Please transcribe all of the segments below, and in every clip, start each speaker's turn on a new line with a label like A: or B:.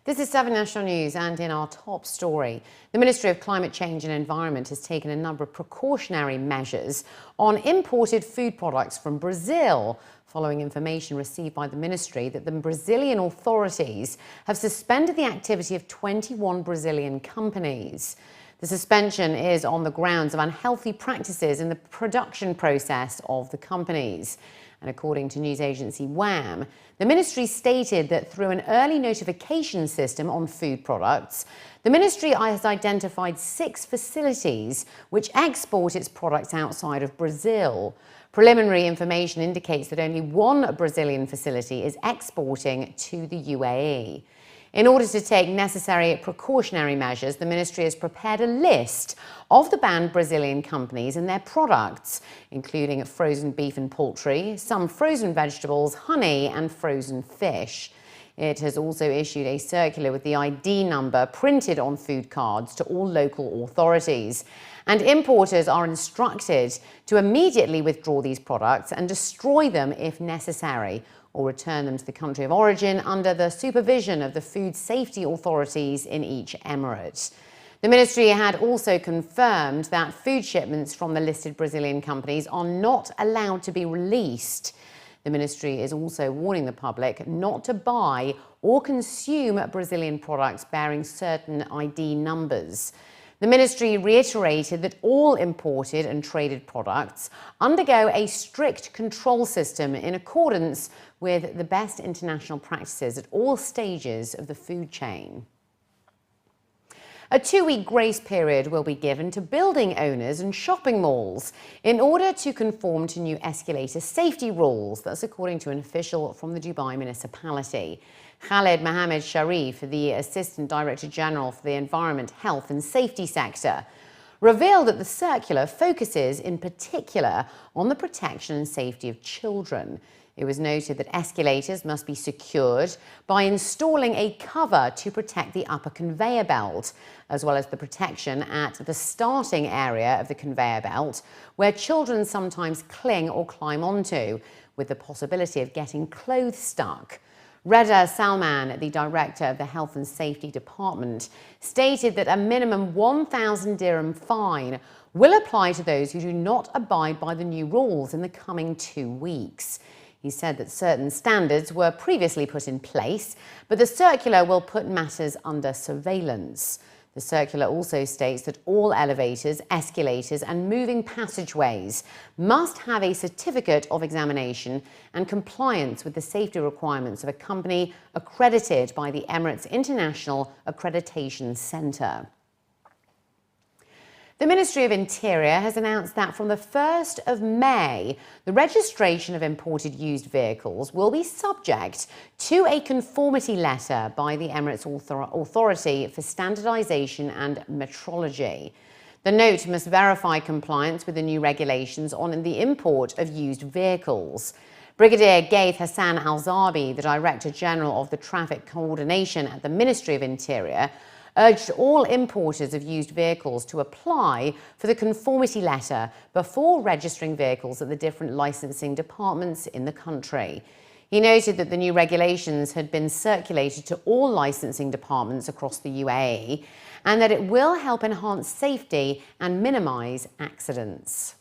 A: This is 7 National News, and in our top story, the Ministry of Climate Change and Environment has taken a number of precautionary measures on imported food products from Brazil, following information received by the ministry that the Brazilian authorities have suspended the activity of 21 Brazilian companies. The suspension is on the grounds of unhealthy practices in the production process of the companies. And according to news agency WAM, the ministry stated that through an early notification system on food products, the ministry has identified 6 facilities which export its products outside of Brazil. Preliminary information indicates that only 1 Brazilian facility is exporting to the UAE. In order to take necessary precautionary measures, the ministry has prepared a list of the banned Brazilian companies and their products, including frozen beef and poultry, some frozen vegetables, honey, and frozen fish. It has also issued a circular with the ID number printed on food cards to all local authorities. And importers are instructed to immediately withdraw these products and destroy them if necessary, or return them to the country of origin under the supervision of the food safety authorities in each emirate. The ministry had also confirmed that food shipments from the listed Brazilian companies are not allowed to be released. The ministry is also warning the public not to buy or consume Brazilian products bearing certain ID numbers. The ministry reiterated that all imported and traded products undergo a strict control system in accordance with the best international practices at all stages of the food chain. A 2-week grace period will be given to building owners and shopping malls in order to conform to new escalator safety rules. That's according to an official from the Dubai municipality. Khalid Mohammed Sharif, the Assistant Director General for the Environment, Health and Safety sector, revealed that the circular focuses in particular on the protection and safety of children. It was noted that escalators must be secured by installing a cover to protect the upper conveyor belt, as well as the protection at the starting area of the conveyor belt, where children sometimes cling or climb onto, with the possibility of getting clothes stuck. Reda Salman, the director of the Health and Safety Department, stated that a minimum 1,000 dirham fine will apply to those who do not abide by the new rules in the coming 2 weeks. He said that certain standards were previously put in place, but the circular will put matters under surveillance. The circular also states that all elevators, escalators and moving passageways must have a certificate of examination and compliance with the safety requirements of a company accredited by the Emirates International Accreditation Centre. The Ministry of Interior has announced that from the 1st of May, the registration of imported used vehicles will be subject to a conformity letter by the Emirates Authority for Standardisation and Metrology. The note must verify compliance with the new regulations on the import of used vehicles. Brigadier Gaith Hassan Al-Zabi, the Director General of the Traffic Coordination at the Ministry of Interior, urged all importers of used vehicles to apply for the conformity letter before registering vehicles at the different licensing departments in the country. He noted that the new regulations had been circulated to all licensing departments across the UAE and that it will help enhance safety and minimise accidents.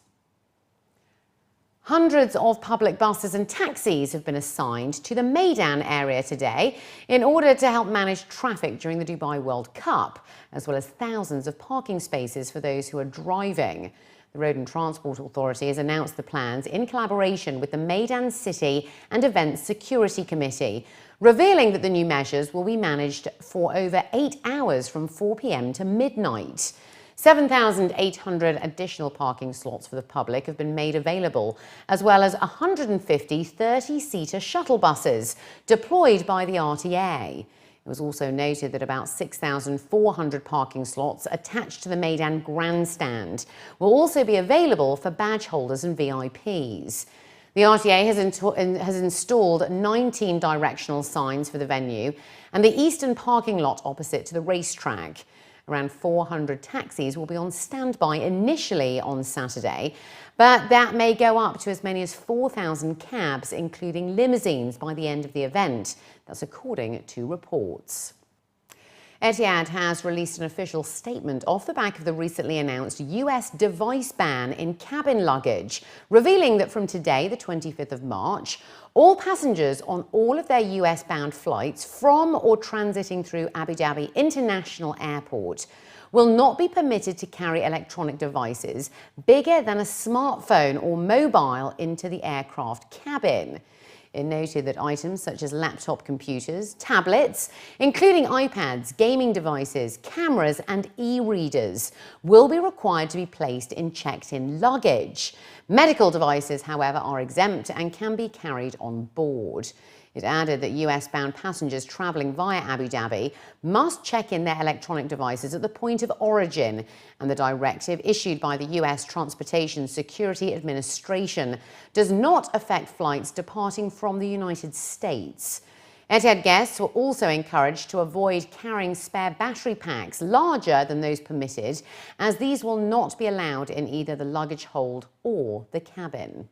A: Hundreds of public buses and taxis have been assigned to the Meydan area today in order to help manage traffic during the Dubai World Cup, as well as thousands of parking spaces for those who are driving. The Road and Transport Authority has announced the plans in collaboration with the Meydan City and Events Security Committee, revealing that the new measures will be managed for over 8 hours from 4 p.m. to midnight. 7,800 additional parking slots for the public have been made available, as well as 150 30-seater shuttle buses deployed by the RTA. It was also noted that about 6,400 parking slots attached to the Meydan grandstand will also be available for badge holders and VIPs. The RTA has installed 19 directional signs for the venue and the eastern parking lot opposite to the racetrack. Around 400 taxis will be on standby initially on Saturday, but that may go up to as many as 4,000 cabs, including limousines, by the end of the event. That's according to reports. Etihad has released an official statement off the back of the recently announced US device ban in cabin luggage, revealing that from today, the 25th of March, all passengers on all of their US-bound flights from or transiting through Abu Dhabi International Airport will not be permitted to carry electronic devices bigger than a smartphone or mobile into the aircraft cabin. It noted that items such as laptop computers, tablets, including iPads, gaming devices, cameras and e-readers, will be required to be placed in checked-in luggage. Medical devices, however, are exempt and can be carried on board. It added that US-bound passengers travelling via Abu Dhabi must check in their electronic devices at the point of origin, and the directive issued by the US Transportation Security Administration does not affect flights departing from the United States. Etihad guests were also encouraged to avoid carrying spare battery packs larger than those permitted, as these will not be allowed in either the luggage hold or the cabin.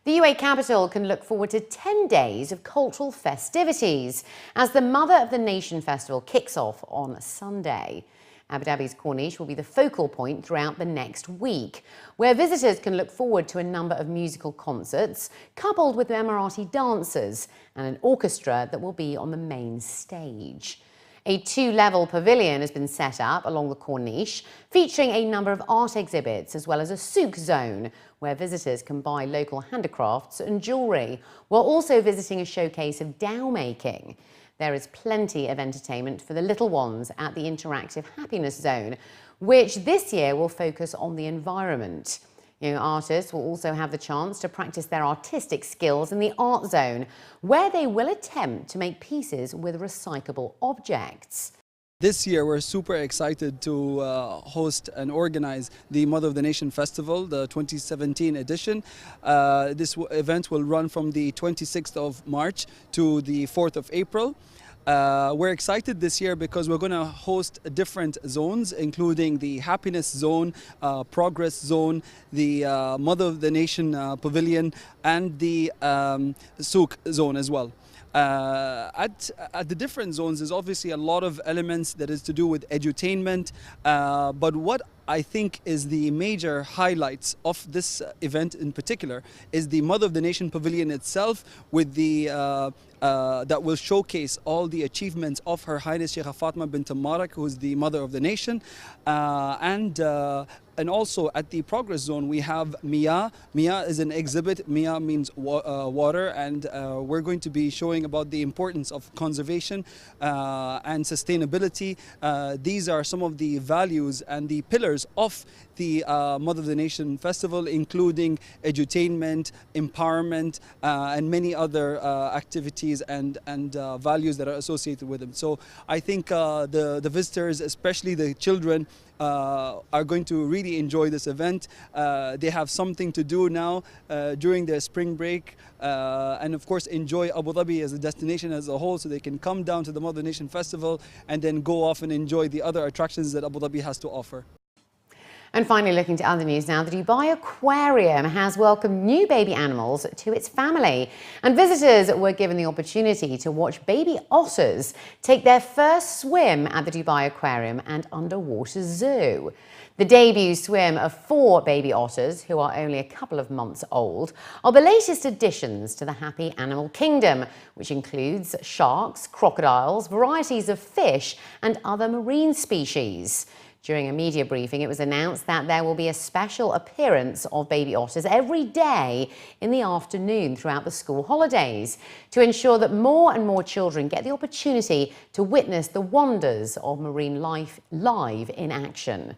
A: The UAE capital can look forward to 10 days of cultural festivities as the Mother of the Nation festival kicks off on Sunday. Abu Dhabi's Corniche will be the focal point throughout the next week, where visitors can look forward to a number of musical concerts, coupled with Emirati dancers and an orchestra that will be on the main stage. A two-level pavilion has been set up along the Corniche, featuring a number of art exhibits as well as a souk zone, where visitors can buy local handicrafts and jewellery, while also visiting a showcase of dhow making. There is plenty of entertainment for the little ones at the Interactive Happiness Zone, which this year will focus on the environment. Young artists will also have the chance to practice their artistic skills in the art zone, where they will attempt to make pieces with recyclable objects.
B: This year, we're super excited to host and organize the Mother of the Nation Festival, the 2017 edition. This event will run from the 26th of March to the 4th of April. We're excited this year because we're going to host different zones, including the Happiness Zone, Progress Zone, the Mother of the Nation Pavilion, and the Souk Zone as well. At the different zones, there's obviously a lot of elements that is to do with edutainment, but what I think is the major highlights of this event in particular is the Mother of the Nation Pavilion itself, with the that will showcase all the achievements of Her Highness Sheikha Fatma bint Marak, who is the Mother of the Nation, and also at the Progress Zone we have MoCCaE. MoCCaE is an exhibit. MoCCaE means water, and we're going to be showing about the importance of conservation and sustainability. These are some of the values and the pillars of the Mother of the Nation Festival, including edutainment, empowerment, and many other activities and values that are associated with them. So I think the visitors, especially the children, are going to really enjoy this event. They have something to do now during their spring break, and of course enjoy Abu Dhabi as a destination as a whole, so they can come down to the Mother Nation Festival and then go off and enjoy the other attractions that Abu Dhabi has to offer.
A: And finally, looking to other news now, the Dubai Aquarium has welcomed new baby animals to its family, and visitors were given the opportunity to watch baby otters take their first swim at the Dubai Aquarium and Underwater Zoo. The debut swim of 4 baby otters, who are only a couple of months old, are the latest additions to the happy animal kingdom, which includes sharks, crocodiles, varieties of fish, and other marine species. During a media briefing, it was announced that there will be a special appearance of baby otters every day in the afternoon throughout the school holidays to ensure that more and more children get the opportunity to witness the wonders of marine life live in action.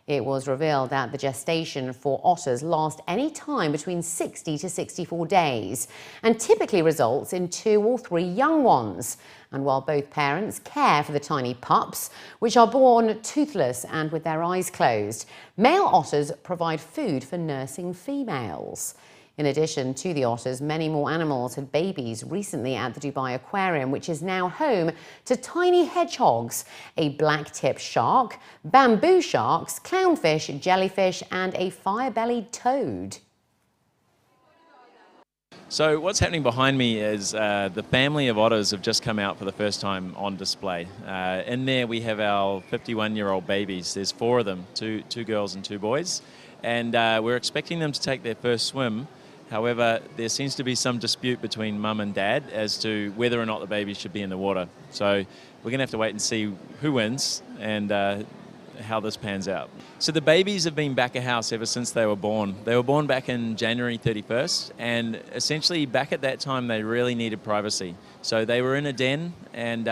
A: It was revealed that the gestation for otters lasts any time between 60 to 64 days and typically results in 2 or 3 young ones. And while both parents care for the tiny pups, which are born toothless and with their eyes closed, male otters provide food for nursing females. In addition to the otters, many more animals had babies recently at the Dubai Aquarium, which is now home to tiny hedgehogs, a black-tip shark, bamboo sharks, clownfish, jellyfish, and a fire-bellied toad.
C: So what's happening behind me is the family of otters have just come out for the first time on display. In there we have our 51-year-old babies. There's 4 of them, two girls and 2 boys. And we're expecting them to take their first swim. However, there seems to be some dispute between mum and dad as to whether or not the babies should be in the water. So we're going to have to wait and see who wins and how this pans out. So the babies have been back at house ever since they were born. They were born back in January 31st, and essentially back at that time they really needed privacy. So they were in a den, and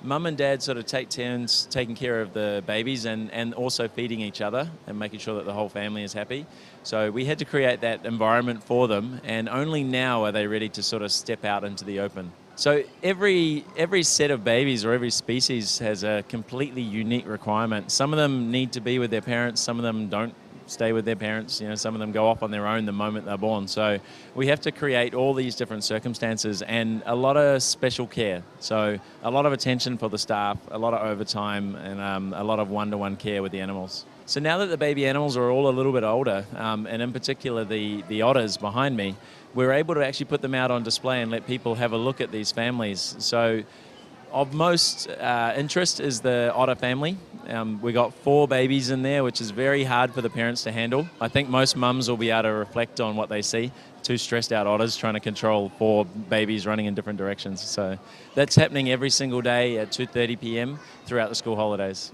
C: mum and dad sort of take turns taking care of the babies and also feeding each other and making sure that the whole family is happy. So we had to create that environment for them, and only now are they ready to sort of step out into the open. So every set of babies or every species has a completely unique requirement. Some of them need to be with their parents, some of them don't stay with their parents, some of them go off on their own the moment they're born. So we have to create all these different circumstances and a lot of special care. So a lot of attention for the staff, a lot of overtime, and a lot of one-to-one care with the animals. So now that the baby animals are all a little bit older, and in particular the otters behind me, we're able to actually put them out on display and let people have a look at these families. So of most interest is the otter family. We got 4 babies in there, which is very hard for the parents to handle. I think most mums will be able to reflect on what they see. 2 stressed out otters trying to control 4 babies running in different directions. So that's happening every single day at 2:30 p.m. throughout the school holidays.